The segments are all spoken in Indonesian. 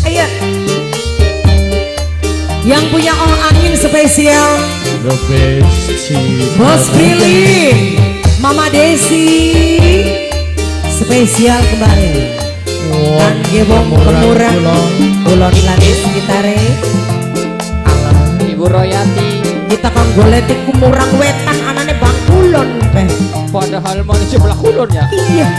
Ayo. Yang punya angin spesial The best Bos Billy, Mama Desi spesial kembali. Kangge wong kemurang kulon lan sekitare. Ibu Royati Kita kang golek kumurang wetan anane Bang Kulon teh. padahal mau di sebelah kulon ya. Iya.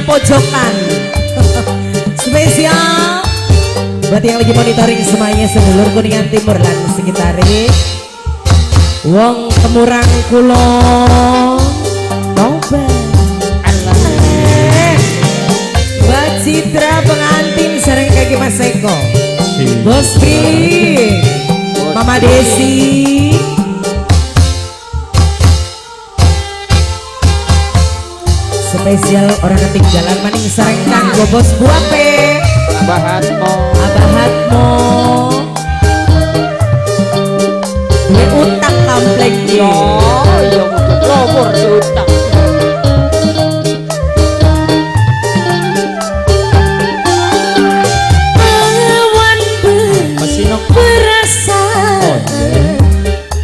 Pojokan spesial buat yang lagi monitoring semuanya sedulur Kuningan Timur dan sekitarnya. Wong Kemurang Kulon Toba Mbak Citra pengantin sering kaki Mas Eko, Bos Billy, Mama Desi. Spesial orang ketinggalan maning sareng kanggo Bos Buape, Abah Hatmo duwe utang kampleng yo untuk lobor diutang. awan perasaan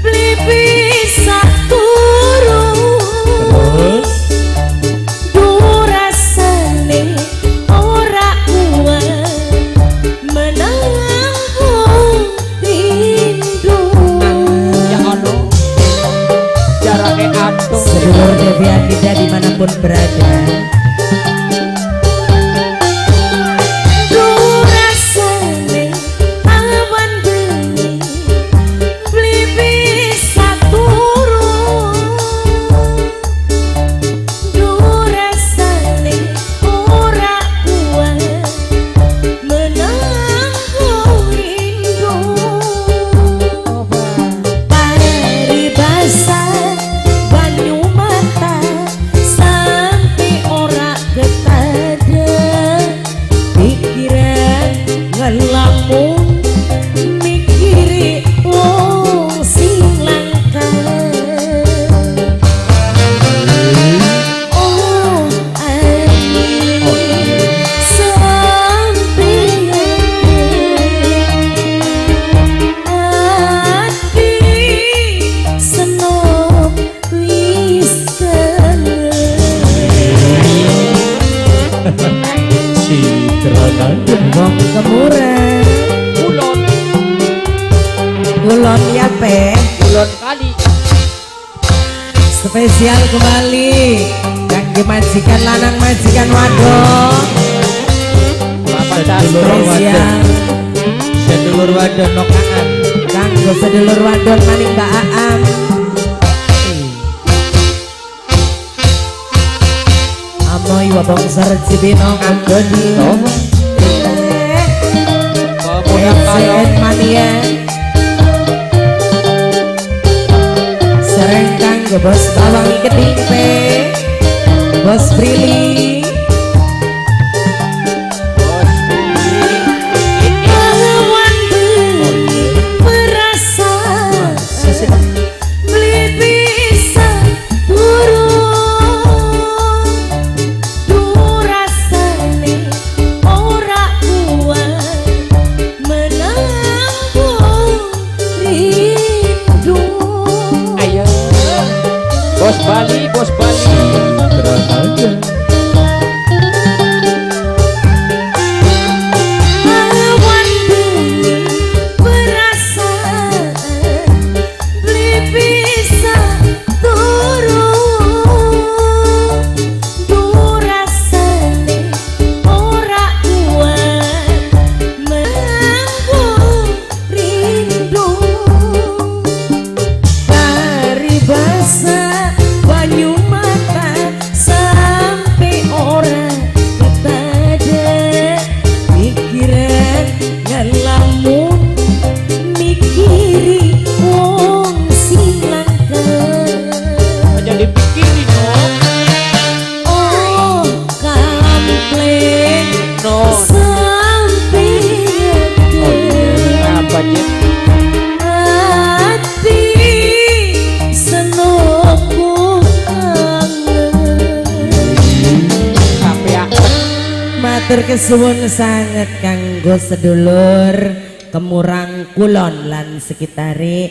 beli bisa turun Terus durasane ora kuat menanggung rindu. Ya Allah jaraknya aduh Sedulur Devi Anida dimanapun berada, durasane awan beli bisa turun, durasane ora kuat menanggung rindu. Paribasa banyu mata sampai ora ketada, pikiran ngelamun mikiri wong sing langka. Oh ani sampai hati senok wis Citra Nanda Wong Kemurang kulon Kulon ya pe kulon kali spesial kembali kangge majikan lanang majikan wadon. Bapak Sedulur Spesial wadon Sedulur wadon nokaan kanggo sedulur wadon maning Mbak Aam. Amoy wabong sarjibino kagoni pemuda kalau mania sereng kanggo Bos Bawang Keding pe Bos Brili. Bos Billy Awan perasaan beli bisa turun, durasane Matur kesuwun sanget kanggo sedulur Kemurang Kulon lan sekitare.